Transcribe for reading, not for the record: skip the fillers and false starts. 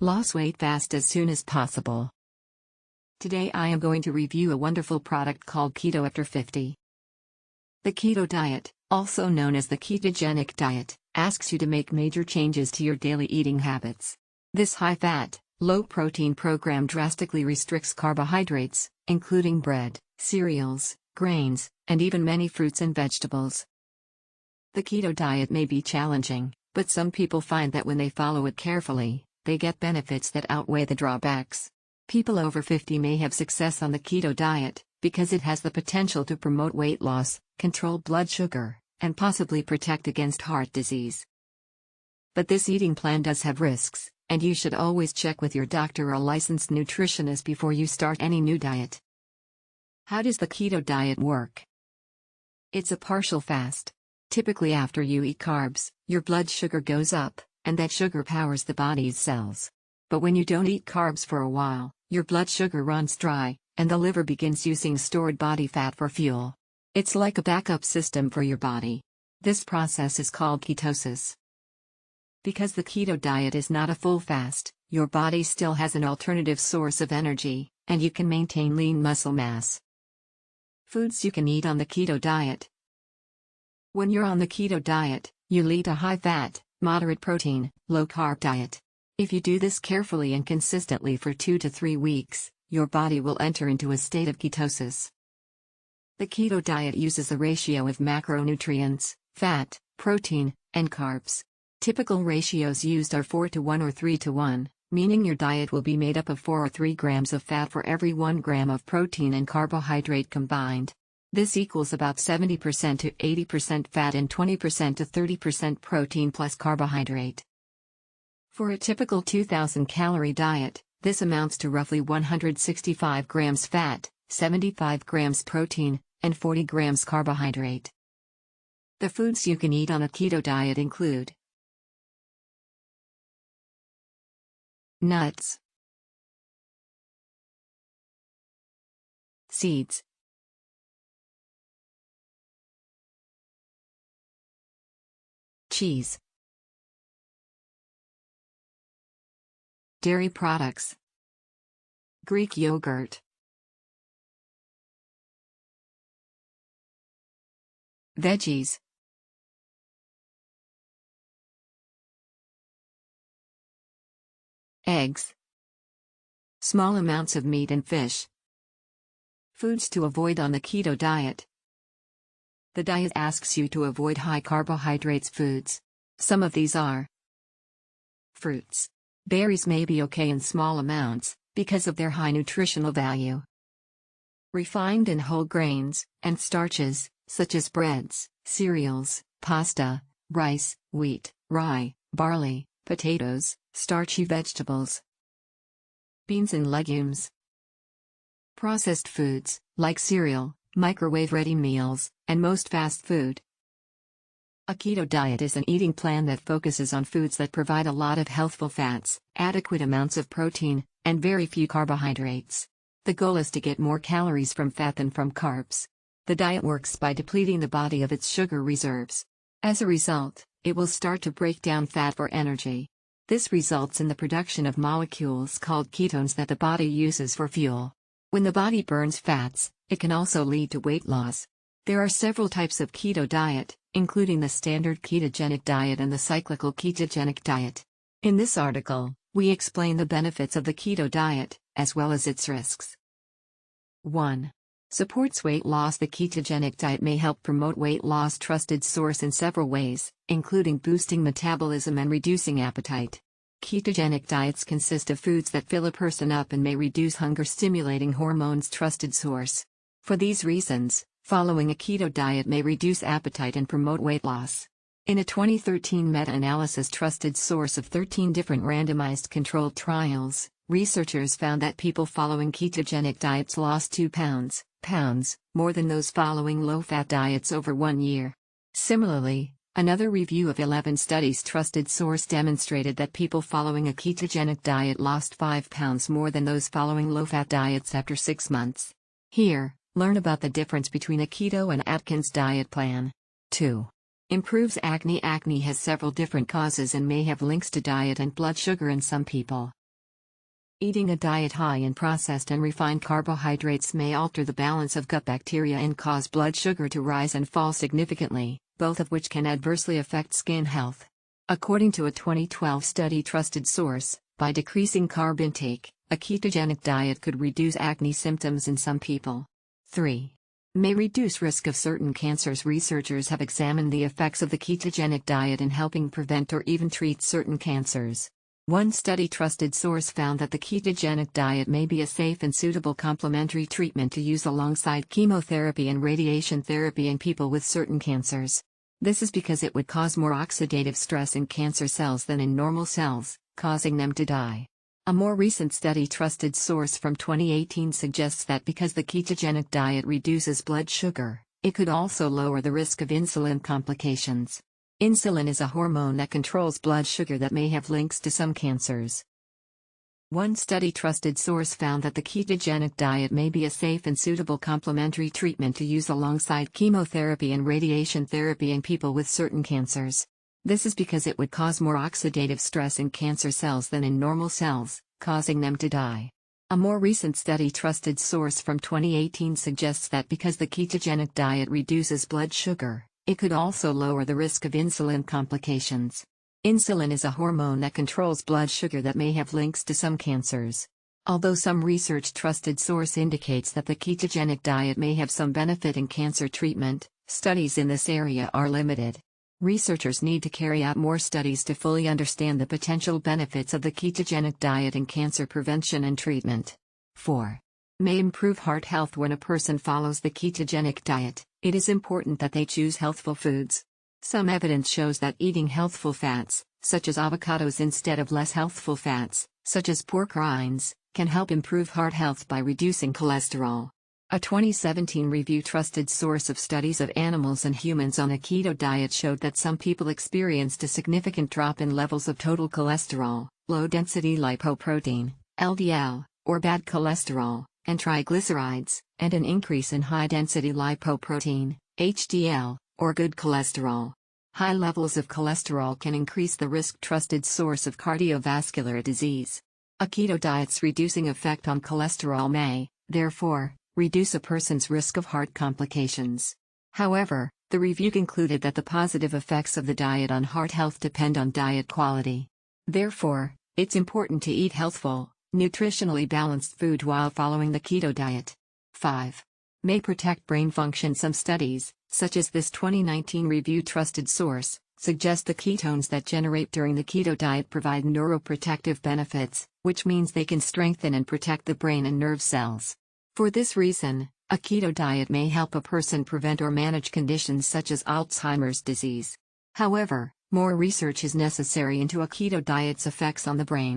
Loss weight fast as soon as possible. Today I am going to review a wonderful product called Keto After 50. The keto diet, also known as the ketogenic diet, asks you to make major changes to your daily eating habits. This high-fat, low-protein program drastically restricts carbohydrates, including bread, cereals, grains, and even many fruits and vegetables. The keto diet may be challenging, but some people find that when they follow it carefully, they get benefits that outweigh the drawbacks. People over 50 may have success on the keto diet, because it has the potential to promote weight loss, control blood sugar, and possibly protect against heart disease. But this eating plan does have risks, and you should always check with your doctor or licensed nutritionist before you start any new diet. How does the keto diet work? It's a partial fast. Typically after you eat carbs, your blood sugar goes up, and that sugar powers the body's cells. But when you don't eat carbs for a while, your blood sugar runs dry, and the liver begins using stored body fat for fuel. It's like a backup system for your body. This process is called ketosis. Because the keto diet is not a full fast, your body still has an alternative source of energy, and you can maintain lean muscle mass. Foods you can eat on the keto diet. When you're on the keto diet, you lead a high-fat, moderate protein, low-carb diet. If you do this carefully and consistently for 2 to 3 weeks, your body will enter into a state of ketosis. The keto diet uses a ratio of macronutrients, fat, protein, and carbs. Typical ratios used are 4 to 1 or 3 to 1, meaning your diet will be made up of 4 or 3 grams of fat for every 1 gram of protein and carbohydrate combined. This equals about 70% to 80% fat and 20% to 30% protein plus carbohydrate. For a typical 2,000 calorie diet, this amounts to roughly 165 grams fat, 75 grams protein, and 40 grams carbohydrate. The foods you can eat on a keto diet include nuts, seeds, cheese, dairy products, Greek yogurt, veggies, eggs, small amounts of meat and fish. Foods to avoid on the keto diet. The diet asks you to avoid high carbohydrates foods. Some of these are fruits. Berries may be okay in small amounts, because of their high nutritional value. Refined and whole grains, and starches, such as breads, cereals, pasta, rice, wheat, rye, barley, potatoes, starchy vegetables, beans and legumes. Processed foods, like cereal, microwave-ready meals, and most fast food. A keto diet is an eating plan that focuses on foods that provide a lot of healthful fats, adequate amounts of protein, and very few carbohydrates. The goal is to get more calories from fat than from carbs. The diet works by depleting the body of its sugar reserves. As a result, it will start to break down fat for energy. This results in the production of molecules called ketones that the body uses for fuel. When the body burns fats, it can also lead to weight loss. There are several types of keto diet, including the standard ketogenic diet and the cyclical ketogenic diet. In this article, we explain the benefits of the keto diet, as well as its risks. 1. Supports weight loss. The ketogenic diet may help promote weight loss. Trusted source in several ways, including boosting metabolism and reducing appetite. Ketogenic diets consist of foods that fill a person up and may reduce hunger-stimulating hormones. Trusted source. For these reasons, following a keto diet may reduce appetite and promote weight loss. In a 2013 meta-analysis trusted source of 13 different randomized controlled trials, researchers found that people following ketogenic diets lost 2 pounds more than those following low-fat diets over 1 year. Similarly, another review of 11 studies trusted source demonstrated that people following a ketogenic diet lost 5 pounds more than those following low-fat diets after 6 months. Here, learn about the difference between a keto and Atkins diet plan. 2. Improves acne. Acne has several different causes and may have links to diet and blood sugar in some people. Eating a diet high in processed and refined carbohydrates may alter the balance of gut bacteria and cause blood sugar to rise and fall significantly, both of which can adversely affect skin health. According to a 2012 study trusted source, by decreasing carb intake, a ketogenic diet could reduce acne symptoms in some people. 3. May reduce risk of certain cancers. Researchers have examined the effects of the ketogenic diet in helping prevent or even treat certain cancers. One study trusted source found that the ketogenic diet may be a safe and suitable complementary treatment to use alongside chemotherapy and radiation therapy in people with certain cancers. This is because it would cause more oxidative stress in cancer cells than in normal cells, causing them to die. A more recent study trusted source from 2018 suggests that because the ketogenic diet reduces blood sugar, it could also lower the risk of insulin complications. Insulin is a hormone that controls blood sugar that may have links to some cancers. One study trusted source found that the ketogenic diet may be a safe and suitable complementary treatment to use alongside chemotherapy and radiation therapy in people with certain cancers. This is because it would cause more oxidative stress in cancer cells than in normal cells, causing them to die. A more recent study trusted source from 2018 suggests that because the ketogenic diet reduces blood sugar, it could also lower the risk of insulin complications. Insulin is a hormone that controls blood sugar that may have links to some cancers. Although some research trusted source indicates that the ketogenic diet may have some benefit in cancer treatment, studies in this area are limited. Researchers need to carry out more studies to fully understand the potential benefits of the ketogenic diet in cancer prevention and treatment. 4. May improve heart health. When a person follows the ketogenic diet, it is important that they choose healthful foods. Some evidence shows that eating healthful fats, such as avocados instead of less healthful fats, such as pork rinds, can help improve heart health by reducing cholesterol. A 2017 review trusted source of studies of animals and humans on a keto diet showed that some people experienced a significant drop in levels of total cholesterol, low-density lipoprotein, LDL, or bad cholesterol, and triglycerides, and an increase in high-density lipoprotein, HDL, or good cholesterol. High levels of cholesterol can increase the risk. Trusted source of cardiovascular disease. A keto diet's reducing effect on cholesterol may, therefore, reduce a person's risk of heart complications. However, the review concluded that the positive effects of the diet on heart health depend on diet quality. Therefore, it's important to eat healthful, nutritionally balanced food while following the keto diet. 5. May protect brain function. Some studies, such as this 2019 review trusted source, suggest the ketones that generate during the keto diet provide neuroprotective benefits, which means they can strengthen and protect the brain and nerve cells. For this reason, a keto diet may help a person prevent or manage conditions such as Alzheimer's disease. However, more research is necessary into a keto diet's effects on the brain.